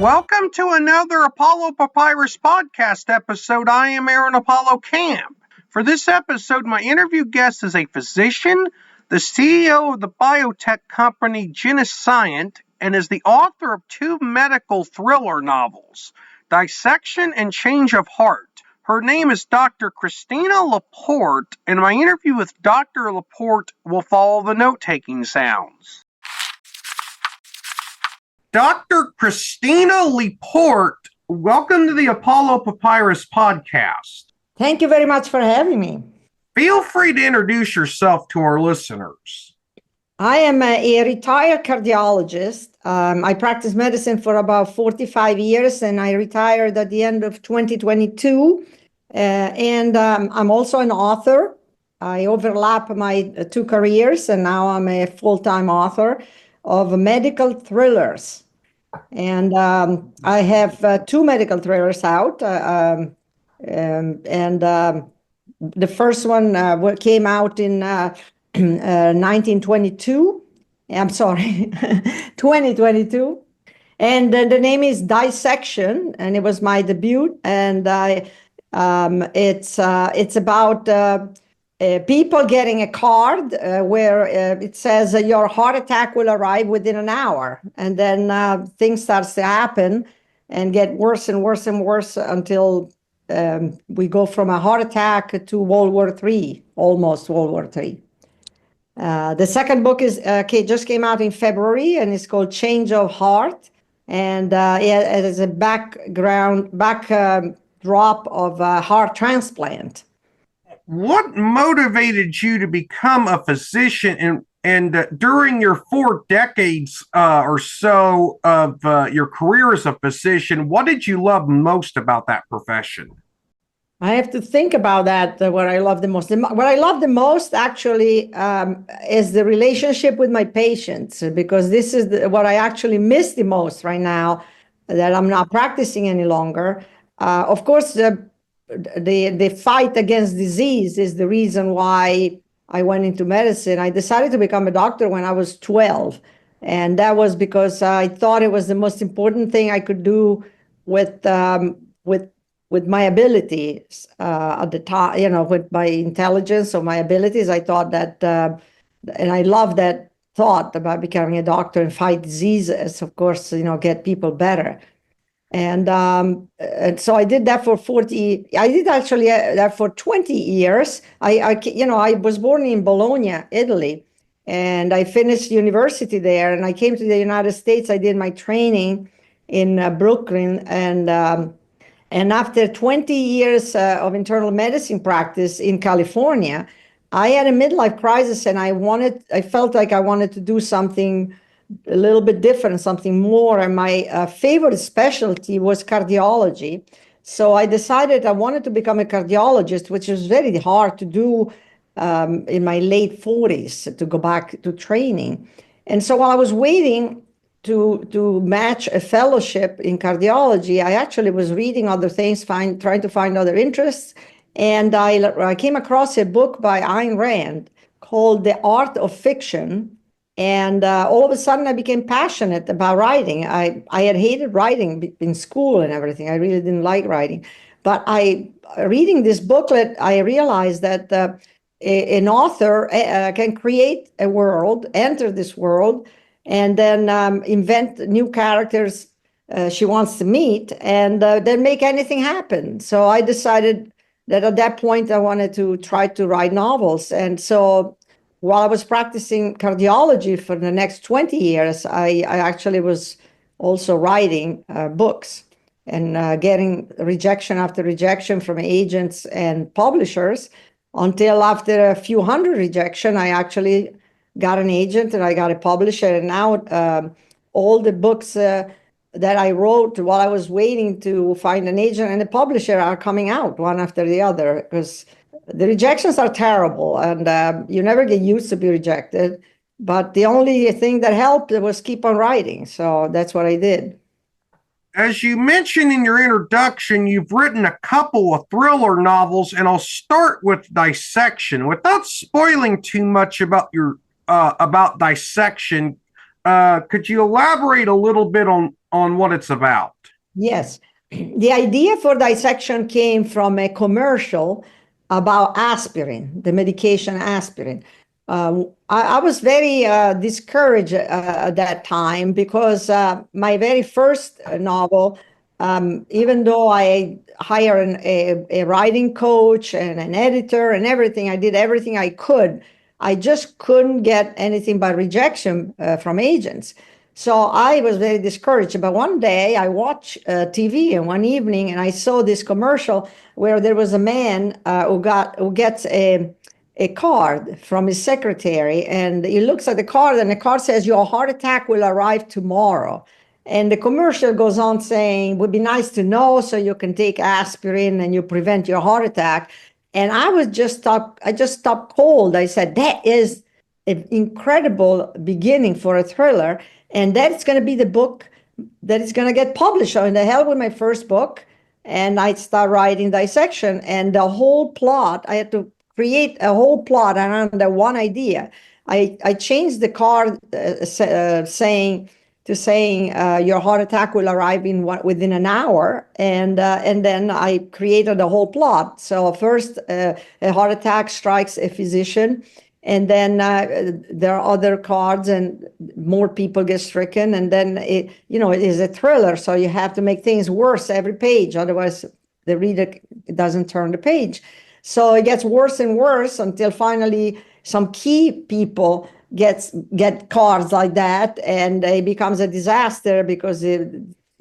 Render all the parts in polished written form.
Welcome to another Apollo Papyrus podcast episode. I am Aaron Apollo Camp. For this episode, my interview guest is a physician, the CEO of the biotech company Genescient, and is the author of two medical thriller novels, Dissection and Change of Heart. Her name is Dr. Cristina LePort, and my interview with Dr. LePort will follow the note-taking sounds. Dr. Cristina LePort, welcome to the Apollo Papyrus podcast. Thank you very much for having me. Feel free to introduce yourself to our listeners. I am a retired cardiologist. I practiced medicine for about 45 years, and I retired at the end of 2022. I'm also an author. I overlap my two careers, and now I'm a full-time author of medical thrillers. And I have two medical thrillers out. The first one came out in 1922. I'm sorry, 2022. And the name is Dissection, and it was my debut. And it's about people getting a card where it says your heart attack will arrive within an hour. And then things starts to happen and get worse and worse and worse until we go from a heart attack to World War III, almost World War III. The second book just came out in February, and it's called Change of Heart. And it is a backdrop of a heart transplant. What motivated you to become a physician, and during your 4 decades or so of your career as a physician, what did you love most about that profession? I have to think about that, what I love the most. What I love the most, actually, is the relationship with my patients, because this is what I actually miss the most right now, that I'm not practicing any longer. Of course, the fight against disease is the reason why I went into medicine. I decided to become a doctor when I was 12. And that was because I thought it was the most important thing I could do with my abilities at the time, with my intelligence or my abilities. I thought that, and I love that thought about becoming a doctor and fight diseases, of course, get people better. And so I did that for 40. I did actually that for 20 years. I was born in Bologna, Italy, and I finished university there. And I came to the United States. I did my training in Brooklyn, and after 20 years of internal medicine practice in California, I had a midlife crisis, and I felt like I wanted to do something a little bit different, something more. And my favorite specialty was cardiology. So I decided I wanted to become a cardiologist, which was very hard to do in my late 40s, to go back to training. And so while I was waiting to match a fellowship in cardiology, I actually was reading other things, trying to find other interests. And I came across a book by Ayn Rand called The Art of Fiction. And all of a sudden, I became passionate about writing. I had hated writing in school and everything. I really didn't like writing. But reading this booklet, I realized that an author can create a world, enter this world, and then invent new characters she wants to meet, and then make anything happen. So I decided that at that point, I wanted to try to write novels. And so while I was practicing cardiology for the next 20 years, I actually was also writing books and getting rejection after rejection from agents and publishers, until after a few hundred rejection, I actually got an agent and I got a publisher. And now all the books that I wrote while I was waiting to find an agent and a publisher are coming out one after the other, because the rejections are terrible, and you never get used to be rejected. But the only thing that helped was keep on writing. So that's what I did. As you mentioned in your introduction, you've written a couple of thriller novels, and I'll start with Dissection. Without spoiling too much about your about Dissection, could you elaborate a little bit on on what it's about. Yes. The idea for Dissection came from a commercial about aspirin, the medication aspirin. I was very discouraged at that time because my very first novel, even though I hired a writing coach and an editor and everything, I did everything I could. I just couldn't get anything but rejection from agents. So I was very discouraged. But one day I watched TV and one evening and I saw this commercial where there was a man who gets a card from his secretary, and he looks at the card and the card says your heart attack will arrive tomorrow. And the commercial goes on saying, would be nice to know so you can take aspirin and you prevent your heart attack. And I just stopped cold. I said, that is an incredible beginning for a thriller. And that's going to be the book that is going to get published. So in the hell with my first book. And I start writing Dissection. And the whole plot, I had to create a whole plot around that one idea. I changed the card saying your heart attack will arrive within an hour, and then I created a whole plot. So first, a heart attack strikes a physician, and then there are other cards, and more people get stricken, and then it is a thriller. So you have to make things worse every page, otherwise the reader doesn't turn the page. So it gets worse and worse until finally some key people get cards like that, and it becomes a disaster because it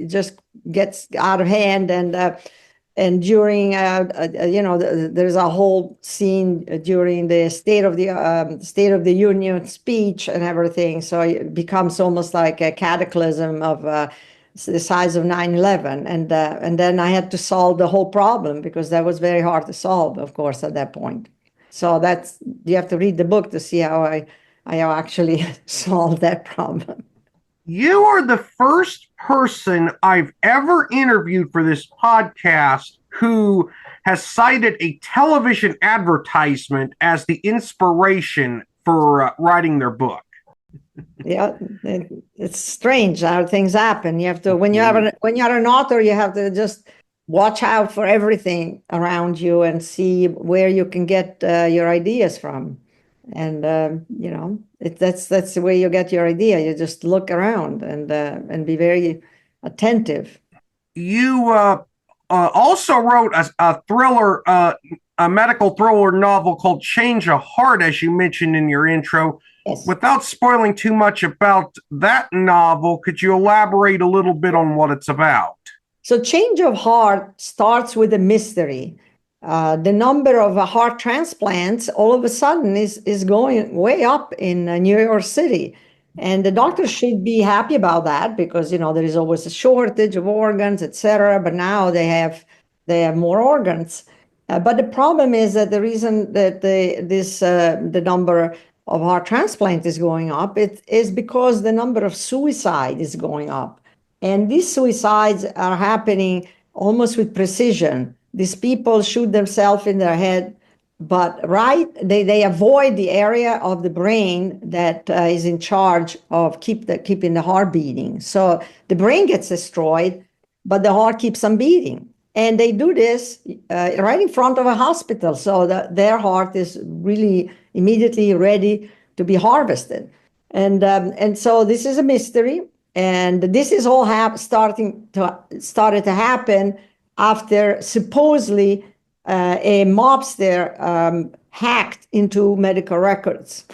just gets out of hand. And during there's a whole scene during the State of the Union speech and everything. So it becomes almost like a cataclysm of the size of 9/11, and then I had to solve the whole problem because that was very hard to solve, of course, at that point. So you have to read the book to see how I actually solved that problem. You are the first person I've ever interviewed for this podcast who has cited a television advertisement as the inspiration for writing their book. Yeah, it's strange how things happen. You have to, when you're an author, you have to just watch out for everything around you and see where you can get your ideas from. And that's the way you get your idea. You just look around and be very attentive. You also wrote a thriller, a medical thriller novel called Change of Heart, as you mentioned in your intro. Yes. Without spoiling too much about that novel, could you elaborate a little bit on what it's about? So Change of Heart starts with a mystery. The number of heart transplants all of a sudden is going way up in New York City. And the doctors should be happy about that because, there is always a shortage of organs, etc. But now they have more organs. But the problem is that the reason that the number of heart transplant is going up, it is because the number of suicide is going up. And these suicides are happening almost with precision. These people shoot themselves in their head, but they avoid the area of the brain that is in charge of keeping the heart beating. So the brain gets destroyed, but the heart keeps on beating. And they do this right in front of a hospital, so that their heart is really immediately ready to be harvested. And so this is a mystery, and this is all started to happen after supposedly a mobster hacked into medical records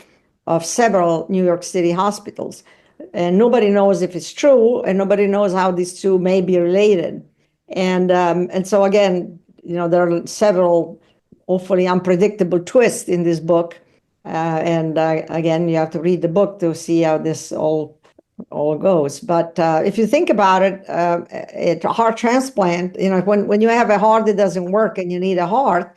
of several New York City hospitals. And nobody knows if it's true, and nobody knows how these two may be related. And so again, there are several hopefully unpredictable twists in this book. And again, you have to read the book to see how this all goes. But if you think about it, a heart transplant, when you have a heart that doesn't work and you need a heart,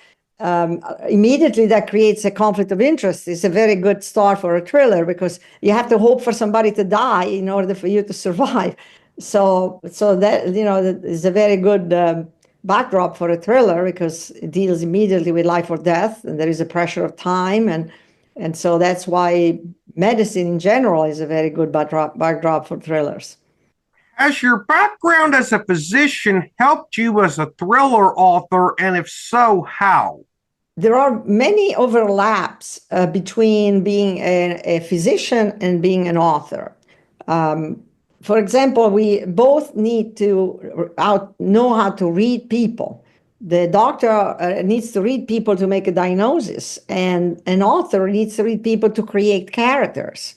immediately that creates a conflict of interest. It's a very good start for a thriller because you have to hope for somebody to die in order for you to survive. So that is a very good backdrop for a thriller because it deals immediately with life or death, and there is a pressure of time, and so that's why medicine in general is a very good backdrop for thrillers. Has your background as a physician helped you as a thriller author, and if so, how? There are many overlaps between being a physician and being an author. Um, for example, we both need to know how to read people. The doctor needs to read people to make a diagnosis, and an author needs to read people to create characters.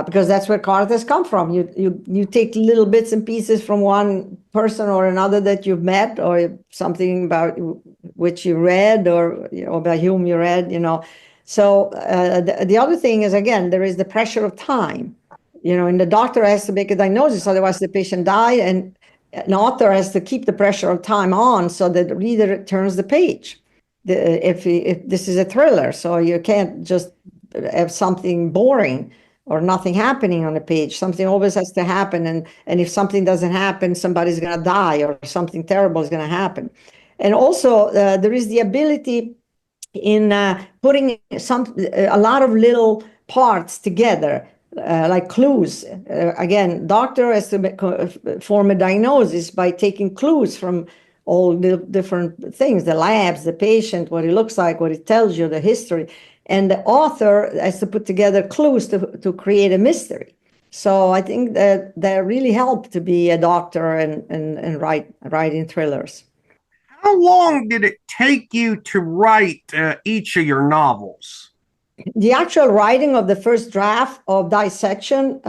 Because that's where characters come from. You take little bits and pieces from one person or another that you've met, or something about which you read, or about whom you read. So the other thing is, again, there is the pressure of time. And the doctor has to make a diagnosis, otherwise the patient dies, and an author has to keep the pressure of time on so that the reader turns the page. If this is a thriller, so you can't just have something boring or nothing happening on the page. Something always has to happen, and if something doesn't happen, somebody's going to die or something terrible is going to happen. And also, there is the ability in putting a lot of little parts together, like clues. Again, doctor has to form a diagnosis by taking clues from all the different things, the labs, the patient, what he looks like, what it tells you, the history. And the author has to put together clues to create a mystery. So I think that really helped to be a doctor and writing thrillers. How long did it take you to write each of your novels? The actual writing of the first draft of Dissection,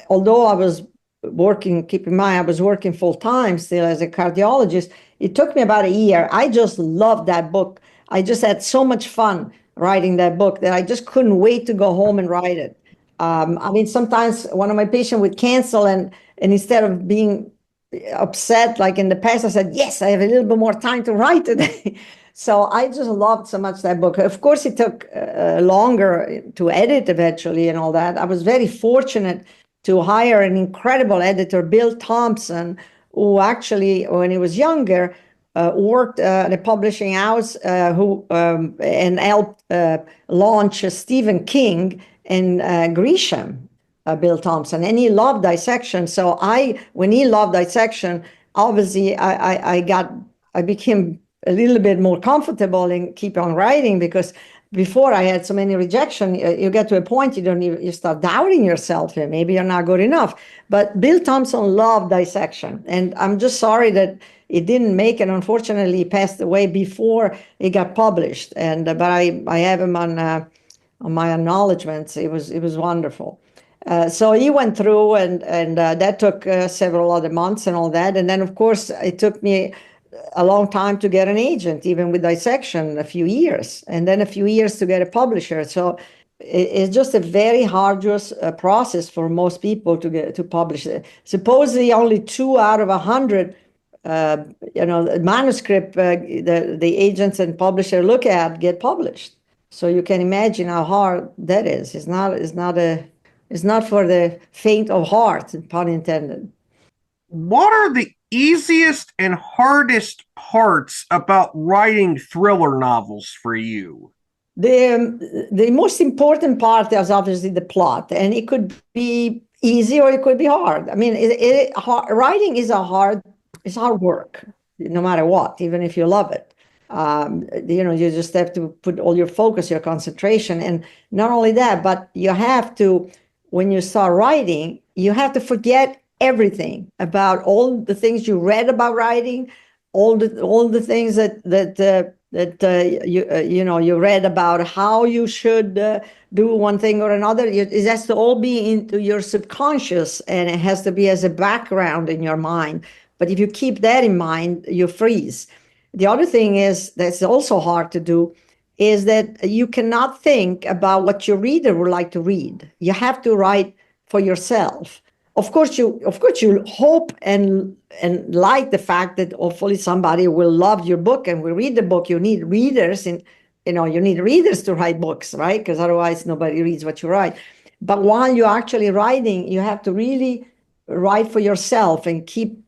although I was working, keep in mind, I was working full time still as a cardiologist, it took me about a year. I just loved that book. I just had so much fun writing that book that I just couldn't wait to go home and write it. I mean, sometimes one of my patients would cancel, and instead of being upset like in the past, I said, yes, I have a little bit more time to write today. So I just loved so much that book. Of course, it took longer to edit eventually and all that. I was very fortunate to hire an incredible editor, Bill Thompson, who actually, when he was younger, worked at a publishing house who and helped launch Stephen King and Grisham, Bill Thompson, and he loved Dissection. So when he loved Dissection, obviously I became a little bit more comfortable and keep on writing, because before I had so many rejection, you get to a point you start doubting yourself, and maybe you're not good enough. But Bill Thompson loved Dissection, and I'm just sorry that it didn't make it. Unfortunately, he passed away before it got published. And but I have him on my acknowledgments. It was wonderful. So he went through, and that took several other months and all that. And then, of course, it took me a long time to get an agent, even with Dissection, a few years, and then a few years to get a publisher. So it's just a very arduous process for most people to publish it. Supposedly, only 2 out of 100, manuscript the agents and publisher look at get published. So you can imagine how hard that is. It's not for the faint of heart, pun intended. What are the easiest and hardest parts about writing thriller novels for you? The most important part is obviously the plot, and it could be easy or it could be hard. I mean, writing is it's hard work, no matter what, even if you love it. You just have to put all your focus, your concentration, and not only that, but you have to, when you start writing, you have to forget everything about all the things you read about writing, all the things that you read about how you should do one thing or another. It has to all be into your subconscious, and it has to be as a background in your mind. But if you keep that in mind, you freeze. The other thing is that's also hard to do is that you cannot think about what your reader would like to read. You have to write for yourself. Of course you hope and like the fact that hopefully somebody will love your book and will read the book. You need readers, and you need readers to write books, right? Because otherwise nobody reads what you write. But while you're actually writing, you have to really write for yourself and keep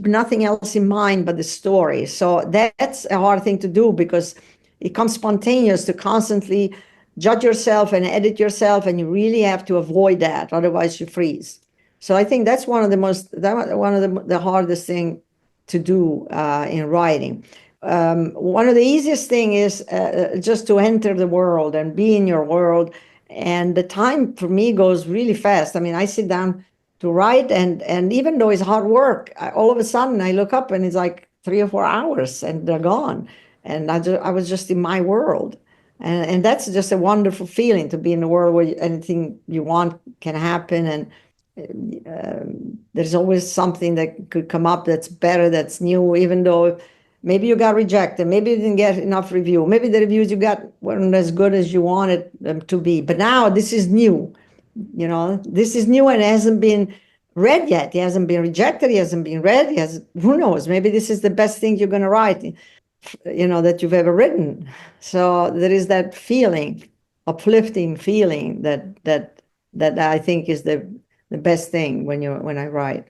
nothing else in mind but the story. So that's a hard thing to do, because it comes spontaneous to constantly judge yourself and edit yourself, and you really have to avoid that, otherwise you freeze. So I think that's one of the hardest thing to do in writing. One of the easiest thing is just to enter the world and be in your world. And the time for me goes really fast. I mean, I sit down to write, and even though it's hard work, all of a sudden I look up and it's like 3 or 4 hours and they're gone. And I was just in my world. And that's just a wonderful feeling to be in a world where anything you want can happen. And there's always something that could come up that's better, that's new, even though maybe you got rejected, maybe you didn't get enough review, maybe the reviews you got weren't as good as you wanted them to be. But now this is new. This is new and it hasn't been read yet. He hasn't been rejected. He hasn't been read. Who knows? Maybe this is the best thing you're going to write, that you've ever written. So there is that feeling, uplifting feeling that I think is the best thing when I write.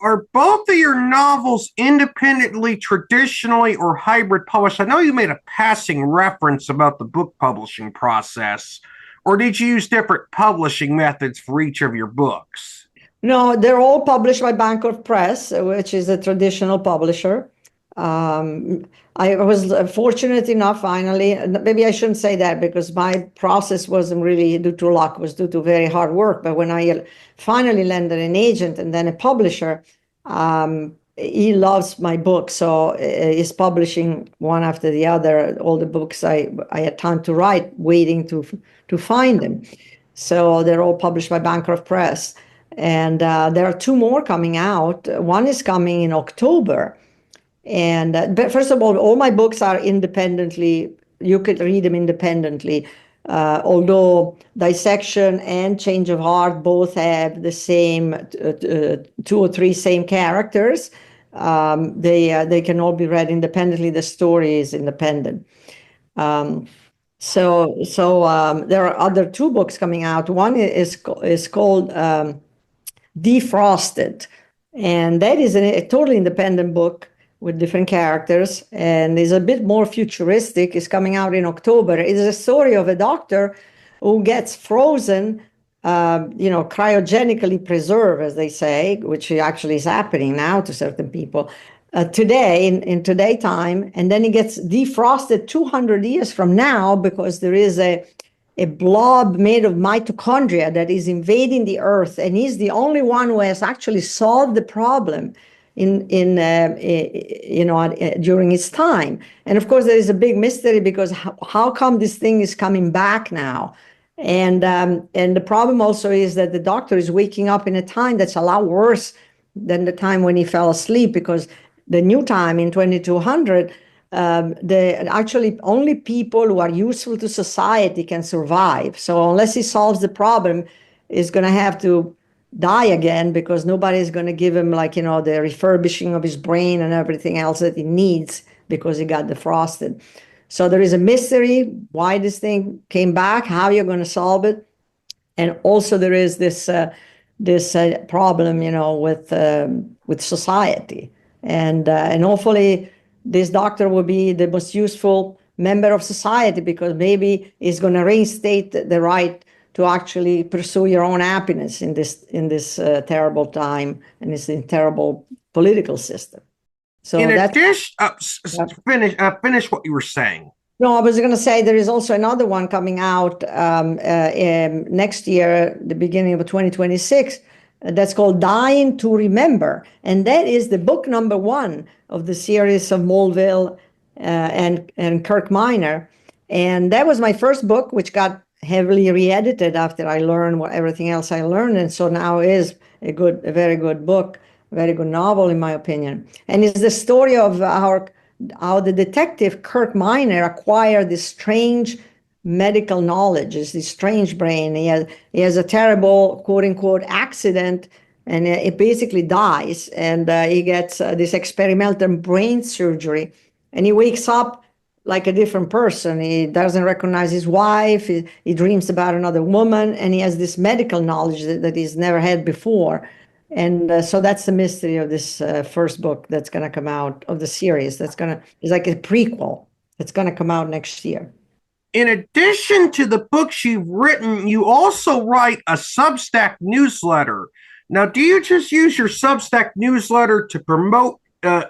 Are both of your novels independently, traditionally, or hybrid published? I know you made a passing reference about the book publishing process, or did you use different publishing methods for each of your books? No, they're all published by Bancroft Press, which is a traditional publisher. I was fortunate enough, finally, maybe I shouldn't say that because my process wasn't really due to luck, it was due to very hard work. But when I finally landed an agent and then a publisher, he loves my book. So he's publishing one after the other, all the books I had time to write, waiting to find them. So they're all published by Bancroft Press. And there are two more coming out. One is coming in October. And but first of all my books are independently, you could read them independently. Although Dissection and Change of Heart both have the same 2 or 3 same characters, they can all be read independently. The story is independent. So there are other 2 books coming out. One is called Defrosted, and that is a totally independent book with different characters, and is a bit more futuristic. It's coming out in October. It's a story of a doctor who gets frozen, cryogenically preserved, as they say, which actually is happening now to certain people today, in today time, and then he gets defrosted 200 years from now because there is a blob made of mitochondria that is invading the earth, and he's the only one who has actually solved the problem during his time. And of course there is a big mystery because how come this thing is coming back now? And the problem also is that the doctor is waking up in a time that's a lot worse than the time when he fell asleep, because the new time in 2200, the actually only people who are useful to society can survive. So unless he solves the problem, he's going to have to die again, because nobody's going to give him the refurbishing of his brain and everything else that he needs because he got defrosted. So there is a mystery why this thing came back, how you're going to solve it. And also there is this problem, with society. And hopefully this doctor will be the most useful member of society, because maybe he's going to reinstate the right to actually pursue your own happiness in this terrible time and this terrible political system. So in addition, finish what you were saying. No, I was going to say there is also another one coming out next year, the beginning of 2026, that's called Dying to Remember. And that is the book number 1 of the series of Mulville and Kirk Miner. And that was my first book, which got heavily re-edited after I learned everything else I learned. And so now is a very good book, very good novel, in my opinion. And it's the story of how the detective Kirk Miner acquired this strange medical knowledge, this strange brain. He has a terrible, quote unquote, accident, and it basically dies. And he gets this experimental brain surgery, and he wakes up like a different person. He doesn't recognize his wife. He dreams about another woman, and he has this medical knowledge that he's never had before. And so that's the mystery of this first book that's going to come out of the series. It's like a prequel that's going to come out next year. In addition to the books you've written, you also write a Substack newsletter. Now, do you just use your Substack newsletter to promote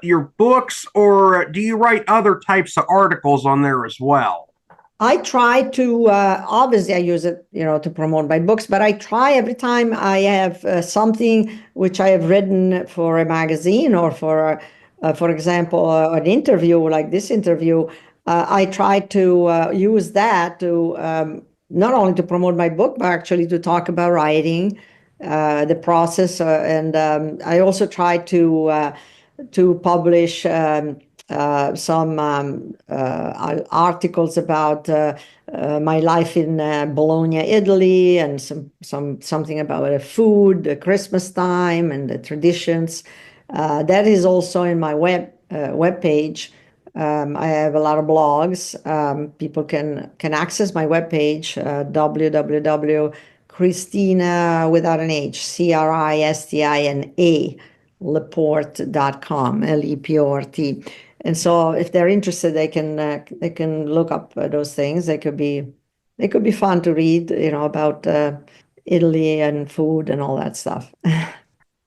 your books, or do you write other types of articles on there as well? I try to, obviously I use it, to promote my books, but I try every time I have something which I have written for a magazine or for example, an interview like this interview, I try to use that to not only to promote my book, but actually to talk about writing, the process, and I also try to publish some articles about my life in Bologna, Italy, and something about food, the Christmas time, and the traditions. That is also in my web page. I have a lot of blogs. People can access my webpage, www.Cristina without an H, Cristina LePort.com, LEPORT. And so if they're interested, they can look up those things. They could be fun to read, about Italy and food and all that stuff.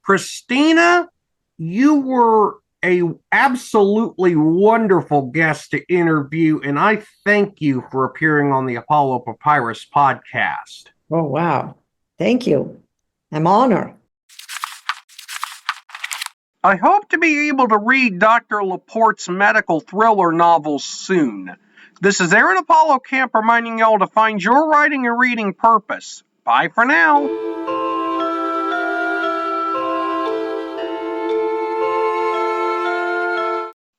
Christina, you were a absolutely wonderful guest to interview, and I thank you for appearing on the Apollo Papyrus podcast. Oh, wow. Thank you. I'm honored. I hope to be able to read Dr. LePort's medical thriller novels soon. This is Aaron Apollo Camp reminding y'all to find your writing and reading purpose. Bye for now.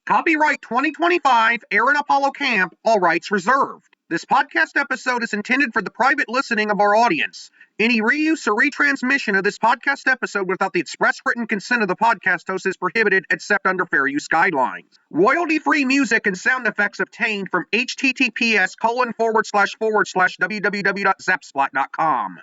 Copyright 2025, Aaron Apollo Camp, all rights reserved. This podcast episode is intended for the private listening of our audience. Any reuse or retransmission of this podcast episode without the express written consent of the podcast host is prohibited except under fair use guidelines. Royalty-free music and sound effects obtained from https://www.zapsplat.com.